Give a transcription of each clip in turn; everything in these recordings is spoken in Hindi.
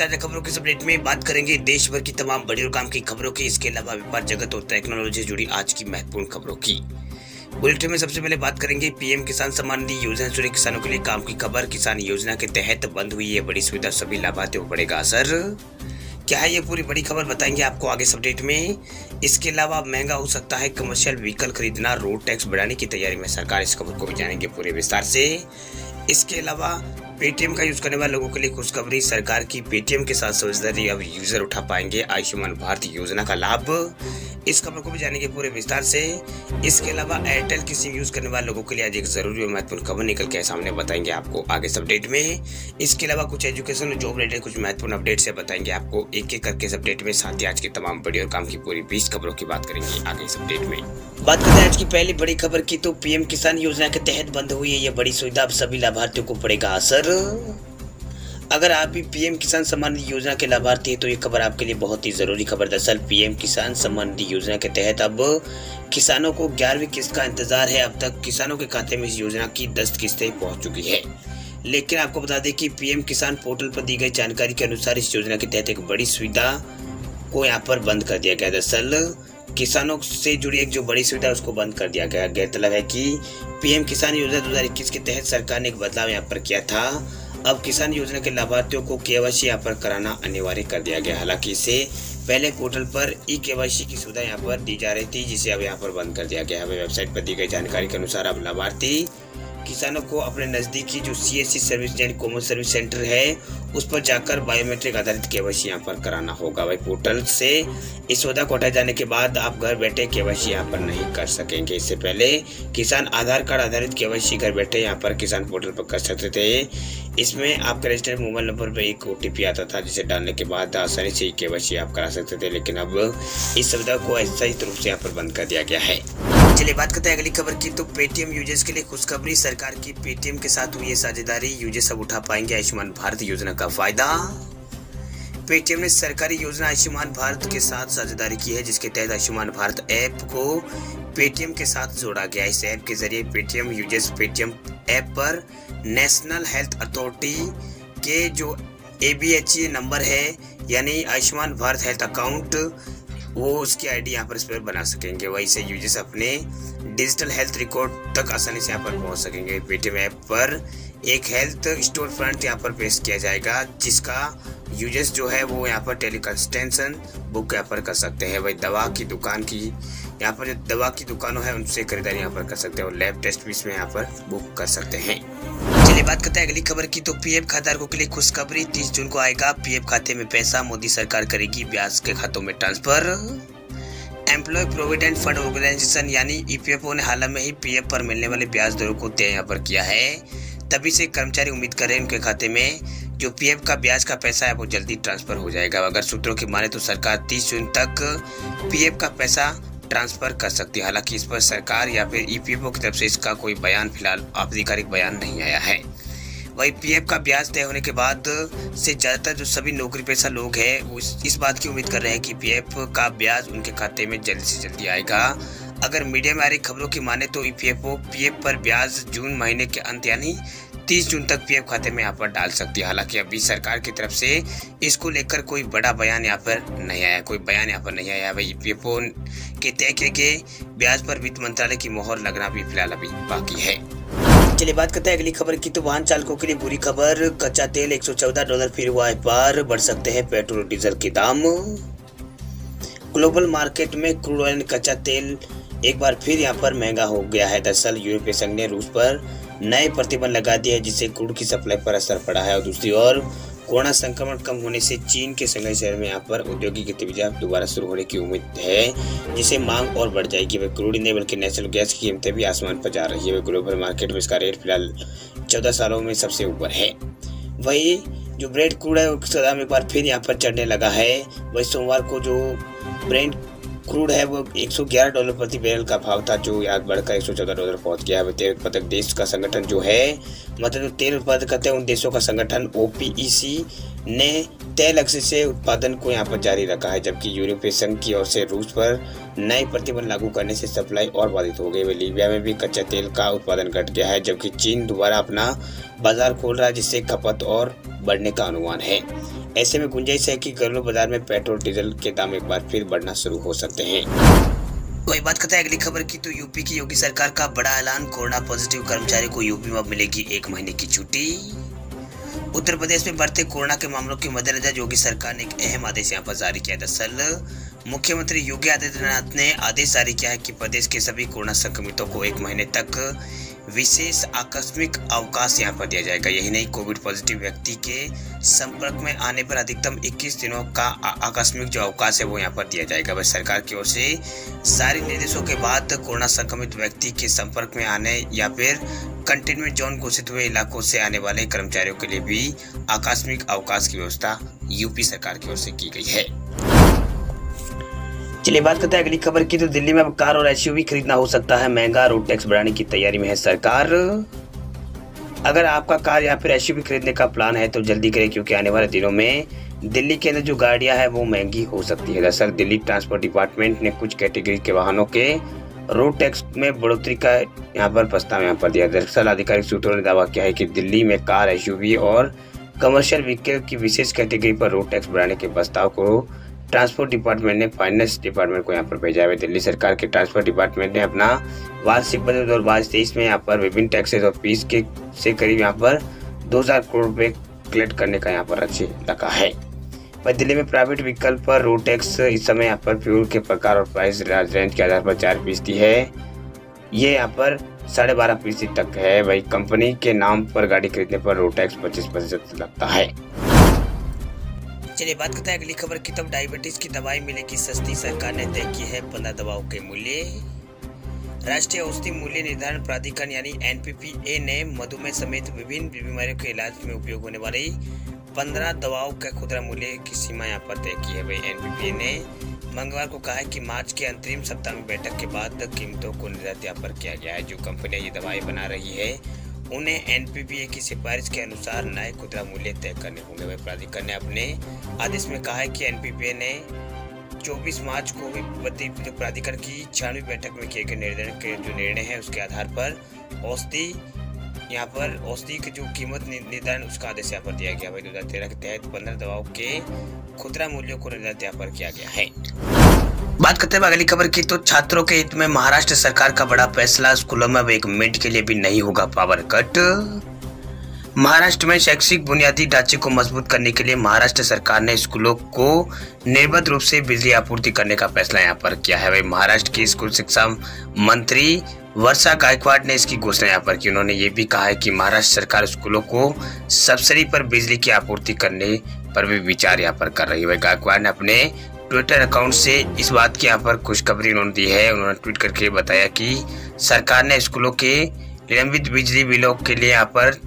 ताजा खबरों के इस अपडेट में बात करेंगे देश भर की तमाम बड़ी और काम की खबरों की, इसके अलावा व्यापार जगत और टेक्नोलॉजी से जुड़ी आज की महत्वपूर्ण खबरों की। बुलेटिन में सबसे पहले बात करेंगे पीएम किसान सम्मान निधि योजना से जुड़े किसानों के लिए काम की खबर। किसान योजना के तहत बंद हुई ये बड़ी सुविधा, सभी लाभार्थियों को पड़ेगा असर। क्या है ये पूरी बड़ी खबर, बताएंगे आपको आगे इस अपडेट में। इसके अलावा महंगा हो सकता है कमर्शियल व्हीकल खरीदना, रोड टैक्स बढ़ाने की तैयारी में सरकार, इस खबर को भी जानेंगे पूरे विस्तार से। इसके अलावा पेटीएम का यूज करने वाले लोगों के लिए खुशखबरी, सरकार की पेटीएम के साथ समझदारी, अब यूजर उठा पाएंगे आयुष्मान भारत योजना का लाभ, इस खबर को भी जानेंगे पूरे विस्तार से। इसके अलावा एयरटेल की सिम यूज करने वाले लोगों के लिए आज एक जरूरी और महत्वपूर्ण खबर निकल के सामने, बताएंगे आपको आगे इस अपडेट में। इसके अलावा कुछ एजुकेशन और जॉब रिलेटेड कुछ महत्वपूर्ण अपडेट से बताएंगे आपको एक एक करके इस अपडेट में। साथ ही आज की तमाम बड़ी और काम की पूरी 20 खबरों की बात करेंगे आगे इस अपडेट में। बात करते हैं आज की पहली बड़ी खबर की, तो पीएम किसान योजना के तहत बंद हुई है ये बड़ी सुविधा, अब सभी लाभार्थियों को पड़ेगा असर। अगर आप भी पीएम किसान सम्मान निधि योजना के लाभार्थी हैं तो ये खबर आपके लिए बहुत ही जरूरी खबर। दरअसल पीएम किसान सम्मान निधि योजना के तहत अब किसानों को 11वीं किस्त का इंतजार है। अब तक किसानों के खाते में इस योजना की 10 किस्तें पहुंच चुकी है, लेकिन आपको बता दें कि पीएम किसान पोर्टल पर दी गई जानकारी के अनुसार इस योजना के तहत एक बड़ी सुविधा को यहाँ पर बंद कर दिया गया। दरअसल किसानों से जुड़ी एक जो बड़ी सुविधा उसको बंद कर दिया गया। गौरतलब है कि पीएम किसान योजना 2021 के तहत सरकार ने एक बदलाव यहाँ पर किया था। अब किसान योजना के लाभार्थियों को केवाईसी यहाँ पर कराना अनिवार्य कर दिया गया। हालांकि इससे पहले पोर्टल पर ई केवाईसी की सुविधा यहाँ पर दी जा रही थी, जिसे अब यहाँ पर बंद कर दिया गया है। वेबसाइट पर दी गई जानकारी के अनुसार अब लाभार्थी किसानों को अपने नज़दीकी जो CSC service and common service centre है उस पर जाकर बायोमेट्रिक आधारित केवाईसी यहाँ पर कराना होगा। वही पोर्टल से इस सुविधा को हटाए जाने के बाद आप घर बैठे केवाईसी यहाँ पर नहीं कर सकेंगे। इससे पहले किसान आधार कार्ड आधारित केवाईसी घर बैठे यहाँ पर किसान पोर्टल पर कर सकते थे। इसमें आपके रजिस्टर्ड मोबाइल नंबर पर एक ओटीपी आता था, जिसे डालने के बाद आसानी से केवाईसी आप करा सकते थे, लेकिन अब इस सुविधा को अस्थायी रूप से यहाँ पर बंद कर दिया गया है। चलिए बात करते हैं अगली खबर की, तो पेटीएम यूजर्स के लिए खुशखबरी, सरकार की पेटीएम के साथ हुई है साझेदारी, यूजर्स अब उठा पाएंगे आयुष्मान भारत योजना का फायदा। पेटीएम ने सरकारी योजना आयुष्मान भारत के साथ साझेदारी की है, जिसके तहत आयुष्मान भारत ऐप को पेटीएम के साथ जोड़ा गया। इस ऐप के जरिए पेटीएम यूजर्स पेटीएम ऐप पर नेशनल हेल्थ अथॉरिटी के जो ABHA नंबर है, यानी आयुष्मान भारत हेल्थ अकाउंट, वो उसकी आईडी यहाँ पर इस पर बना सकेंगे। वहीं से यूजर्स अपने डिजिटल हेल्थ रिकॉर्ड तक आसानी से यहाँ पर पहुँच सकेंगे। पेटीएम ऐप पर एक हेल्थ स्टोर फ्रंट यहाँ पर पेश किया जाएगा, जिसका यूजर्स जो है वो यहाँ पर टेलीकंसल्टेशन बुक यहाँ पर कर सकते हैं। वही दवा की दुकान की यहाँ पर जो दवा की दुकानों है उनसे खरीदारी यहाँ पर कर सकते हैं, और लैब टेस्ट भी इसमें यहाँ पर बुक कर सकते हैं। चलिए बात करते हैं अगली खबर की, तो पीएम खाताधारकों के लिए खुशखबरी, 30 जून को आएगा पीएम खाते में पैसा, मोदी सरकार करेगी ब्याज के खातों में transfer. Employee provident fund organisation यानी EPFO ने हाल में ही पीएफ पर मिलने वाले ब्याज दरों को तय यहाँ पर किया है। तभी से कर्मचारी उम्मीद कर रहे हैं उनके खाते में जो पीएफ का ब्याज का पैसा है वो जल्दी ट्रांसफर हो जाएगा। अगर सूत्रों की माने तो सरकार 30 जून तक पीएफ का पैसा ट्रांसफर कर सकती है। हालांकि इस पर सरकार या फिर EPFO की तरफ से इसका कोई बयान, फिलहाल आधिकारिक बयान नहीं आया है। वही पीएफ का ब्याज तय होने के बाद से ज़्यादातर जो सभी नौकरी पेशा लोग हैं वो इस बात की उम्मीद कर रहे हैं कि पीएफ का ब्याज उनके खाते में जल्दी से जल्दी आएगा। अगर मीडिया में आ रही खबरों की माने तो EPFO पीएफ पर ब्याज जून महीने के अंत यानी 30 जून तक पीएफ खाते में यहाँ पर डाल सकती है। हालांकि अभी सरकार की तरफ से इसको लेकर कोई बड़ा बयान यहाँ पर नहीं आया, कोई बयान यहाँ पर नहीं आया। वही EPFO के तय किए गए ब्याज पर वित्त मंत्रालय की मोहर लगना भी फिलहाल अभी बाकी है। चलिए बात करते हैं अगली खबर की, तो वाहन चालकों के लिए बुरी खबर, कच्चा तेल $114 फिर हुआ है पार, बढ़ सकते हैं पेट्रोल और डीजल के दाम। ग्लोबल मार्केट में क्रूड ऑयल कच्चा तेल एक बार फिर यहाँ पर महंगा हो गया है। दरअसल यूरोपीय संघ ने रूस पर नए प्रतिबंध लगा दिए हैं, जिससे क्रूड की सप्लाई पर असर पड़ा है। और दूसरी ओर कोरोना संक्रमण कम होने से चीन के शंघाई शहर में यहाँ पर औद्योगिक गतिविधियां दोबारा शुरू होने की उम्मीद है, जिससे मांग और बढ़ जाएगी। वह क्रूड ही नहीं बल्कि नेचुरल गैस की कीमतें भी आसमान पर जा रही है। वह ग्लोबल मार्केट में इसका रेट फिलहाल 14 सालों में सबसे ऊपर है। वही जो ब्रेड क्रूड है उसका दाम एक बार फिर यहाँ पर चढ़ने लगा है। वही सोमवार को जो ब्रेड क्रूड है वो $111 प्रति बैरल का भाव था, जो आज बढ़कर $114 पहुंच गया है। तेल उत्पादक देश का संगठन जो है, मतलब तेल उत्पादक करते हैं उन देशों का संगठन OPEC ने तय लक्ष्य से उत्पादन को यहाँ पर जारी रखा है, जबकि यूरोपीय संघ की ओर से रूस पर नए प्रतिबंध लागू करने से सप्लाई और बाधित हो गई। लीबिया में भी कच्चा तेल का उत्पादन घट गया है, जबकि चीन दोबारा अपना बाजार खोल रहा है, जिससे खपत और बढ़ने का अनुमान है। ऐसे में गुंजाइश है कि घरेलू बाजार में पेट्रोल डीजल के दाम एक बार फिर बढ़ना शुरू हो सकते हैं। वही बात करते हैं अगली खबर की, तो यूपी की योगी सरकार का बड़ा ऐलान, कोरोना पॉजिटिव कर्मचारियों को यूपी में मिलेगी 1 महीने की छुट्टी। उत्तर प्रदेश में बढ़ते कोरोना के मामलों के मद्देनजर योगी सरकार ने एक अहम आदेश यहाँ पर जारी किया। दरअसल मुख्यमंत्री योगी आदित्यनाथ ने आदेश जारी किया है कि प्रदेश के सभी कोरोना संक्रमितों को 1 महीने तक विशेष आकस्मिक अवकाश यहाँ पर दिया जाएगा। यही नहीं, कोविड पॉजिटिव व्यक्ति के संपर्क में आने पर अधिकतम 21 दिनों का आकस्मिक जो अवकाश है वो यहाँ पर दिया जाएगा। वह सरकार की ओर से सारे निर्देशों के बाद कोरोना संक्रमित व्यक्ति के संपर्क में आने या फिर कंटेनमेंट जोन घोषित हुए इलाकों से आने वाले कर्मचारियों के लिए भी आकस्मिक अवकाश की व्यवस्था यूपी सरकार की ओर से की गई है। चलिए बात करते हैं अगली खबर की, तो दिल्ली में अब कार और एसयूवी खरीदना हो सकता है महंगा, रोड टैक्स बढ़ाने की तैयारी में है सरकार। अगर आपका कार या फिर एसयूवी खरीदने का प्लान है तो जल्दी करें, क्योंकि आने वाले दिनों में दिल्ली के अंदर जो गाड़ियां हैं वो महंगी हो सकती है। दरअसल दिल्ली ट्रांसपोर्ट डिपार्टमेंट ने कुछ कैटेगरी के वाहनों के रोड टैक्स में बढ़ोतरी का यहाँ पर प्रस्ताव यहाँ पर दिया। दरअसल आधिकारिक सूत्रों ने दावा किया है कि दिल्ली में कार, एसयूवी और कमर्शियल व्हीकल की विशेष कैटेगरी पर रोड टैक्स बढ़ाने के प्रस्ताव को ट्रांसपोर्ट डिपार्टमेंट ने फाइनेंस डिपार्टमेंट को यहाँ पर भेजा है। दिल्ली सरकार के ट्रांसपोर्ट डिपार्टमेंट ने अपना वार्षिक बजट 2022-23 में यहाँ पर विभिन्न टैक्सेस और फीस के से करीब यहाँ पर 2000 करोड़ रुपए कलेक्ट करने का यहाँ पर लक्ष्य रखा है। वह दिल्ली में प्राइवेट व्हीकल पर रोड टैक्स इस समय यहाँ पर फ्यूल के प्रकार और प्राइस रेंज के आधार पर 4% है। ये यहाँ पर 12.5% तक है। वही कंपनी के नाम पर गाड़ी खरीदने पर रोड टैक्स 25% लगता है। चलिए बात करते हैं अगली खबर की, तब डायबिटीज की दवाई मिलेगी सस्ती, सरकार ने तय की है 15 दवाओं के मूल्य। राष्ट्रीय औषधि मूल्य निर्धारण प्राधिकरण यानी एनपीपीए ने मधुमेह समेत विभिन्न बीमारियों के इलाज में उपयोग होने वाली 15 दवाओं का खुदरा मूल्य की सीमा यहाँ पर तय की है। वही एनपीपीए ने मंगलवार को कहा है कि मार्च के अंतरिम सप्ताह में बैठक के बाद कीमतों को निर्धारित यहाँ पर किया गया है। जो कंपनियां ये दवाएं बना रही है उन्हें एनपीपीए की सिफारिश के अनुसार नए खुदरा मूल्य तय करने होंगे। वह प्राधिकरण ने अपने आदेश में कहा है कि एनपीपीए ने 24 मार्च को हुई प्राधिकरण की 96वीं बैठक में किए गए निर्णय है उसके आधार पर औषधि की जो कीमत निर्धारण उसका आदेश यहाँ पर दिया गया। वही 2013 के तहत 15 दवाओं के खुदरा मूल्यों को निर्धारित यहाँ पर किया गया है। बात करते हैं अगली खबर की, तो छात्रों के हित में महाराष्ट्र सरकार का बड़ा फैसला, स्कूलों में अब 1 मिनट के लिए भी नहीं होगा पावर कट। महाराष्ट्र में शैक्षिक बुनियादी ढांचे को मजबूत करने के लिए महाराष्ट्र सरकार ने स्कूलों को निर्बाध रूप से बिजली आपूर्ति करने का फैसला यहाँ पर किया है। वही महाराष्ट्र की स्कूल शिक्षा मंत्री वर्षा गायकवाड़ ने इसकी घोषणा यहाँ पर की। उन्होंने ये भी कहा है कि महाराष्ट्र सरकार स्कूलों को सब्सिडी पर बिजली की आपूर्ति करने पर भी विचार यहाँ पर कर रही है। गायकवाड़ ने अपने ट्विटर अकाउंट से इस बात की यहाँ पर खुशखबरी उन्होंने दी है। उन्होंने ट्वीट करके बताया कि सरकार ने स्कूलों के निलंबित बिजली बिलों के लिए यहाँ पर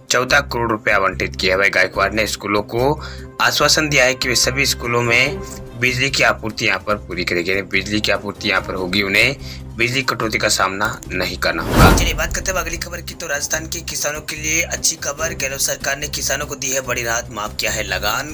14 करोड़ रुपए आवंटित किया है। गायकवाड़ ने स्कूलों को आश्वासन दिया है कि वे सभी स्कूलों में बिजली की आपूर्ति यहाँ पर पूरी करेंगे। बिजली की आपूर्ति यहाँ पर होगी, उन्हें बिजली कटौती का सामना नहीं करना होगा। चलिए बात करते हैं अगली खबर की, तो राजस्थान के किसानों के लिए अच्छी खबर, गहलोत सरकार ने किसानों को दी है बड़ी राहत, माफ किया है लगान।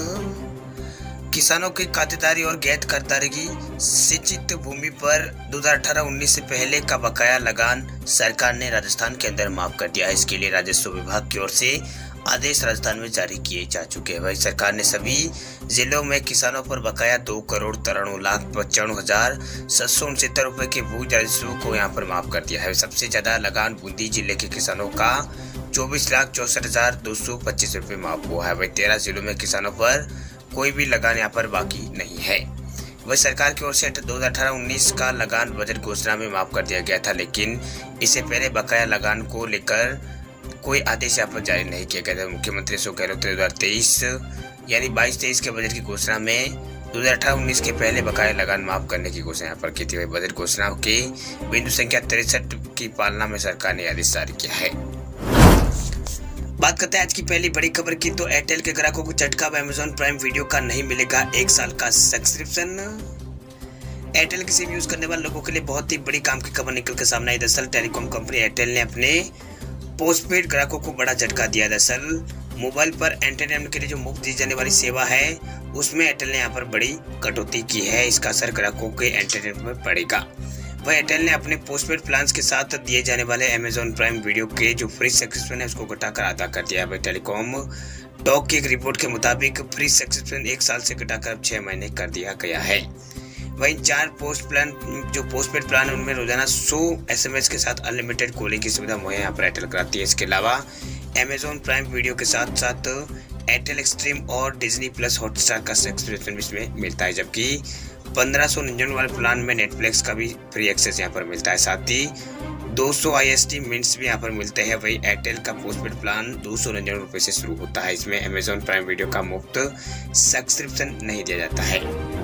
किसानों की खातेदारी और गैर खातेदारी सिंचित भूमि पर 2018-19 से पहले का बकाया लगान सरकार ने राजस्थान के अंदर माफ कर दिया है। इसके लिए राजस्व विभाग की ओर से आदेश राजस्थान में जारी किए जा चुके हैं। वही सरकार ने सभी जिलों में किसानों पर बकाया 2,93,95,769 रुपए के भू राजस्व को यहाँ पर माफ कर दिया है। सबसे ज्यादा लगान बूंदी जिले के किसानों का 24,64,225 रुपए माफ हुआ है। वही 13 जिलों में किसानों पर कोई भी लगान यहाँ पर बाकी नहीं है। वह सरकार की ओर से 2018-19 का लगान बजट घोषणा में माफ कर दिया गया था, लेकिन इससे पहले बकाया लगान को लेकर कोई आदेश यहाँ पर जारी नहीं किया गया था। मुख्यमंत्री अशोक गहलोत 2023 यानी 22-23 के बजट की घोषणा में 2018-19 के पहले बकाया लगान माफ करने की घोषणा यहाँ पर की थी। बजट घोषणा के बिंदु संख्या 63 की पालना में सरकार ने आदेश जारी किया है। बात करते हैं आज की पहली बड़ी खबर की, तो एयरटेल के ग्राहकों को झटका, अमेज़न प्राइम वीडियो का नहीं मिलेगा 1 साल का सब्सक्रिप्शन। एयरटेल की सिम यूज करने वाले लोगों के लिए बहुत ही बड़ी काम की खबर निकल कर सामने आई। दरअसल टेलीकॉम कंपनी एयरटेल ने अपने पोस्टपेड ग्राहकों को बड़ा झटका दिया। दरअसल मोबाइल पर एंटरटेनमेंट के लिए जो मुफ्त दी जाने वाली सेवा है उसमें एयरटेल ने यहाँ पर बड़ी कटौती की है। इसका असर ग्राहकों के एंटरटेनमेंट में पड़ेगा। वह एयरटेल ने अपने पोस्टपेड प्लान्स के साथ दिए जाने वाले अमेज़न प्राइम वीडियो के जो फ्री सब्सक्रिप्शन है उसको घटाकर आधा कर दिया है। टेलीकॉम टॉक की एक रिपोर्ट के मुताबिक फ्री सब्सक्रिप्शन 1 साल से घटाकर अब 6 महीने कर दिया गया है। वहीं 4 पोस्टपेड प्लान है उनमें रोजाना 100 SMS के साथ अनलिमिटेड कॉलिंग की सुविधा मुहैया यहाँ पर एयरटेल कराती है। इसके अलावा अमेजॉन प्राइम वीडियो के साथ साथ एयरटेल एक्सट्रीम और डिज्नी प्लस हॉटस्टार का सब्सक्रिप्शन भी इसमें मिलता है, जबकि 1599 वाले प्लान में नेटफ्लिक्स का भी फ्री एक्सेस यहाँ पर मिलता है। साथ ही 200 IST मिनट्स भी यहाँ पर मिलते हैं। वही एयरटेल का पोस्टपेड प्लान 299 रुपये से शुरू होता है। इसमें अमेजॉन प्राइम वीडियो का मुफ्त सब्सक्रिप्शन नहीं दिया जाता है।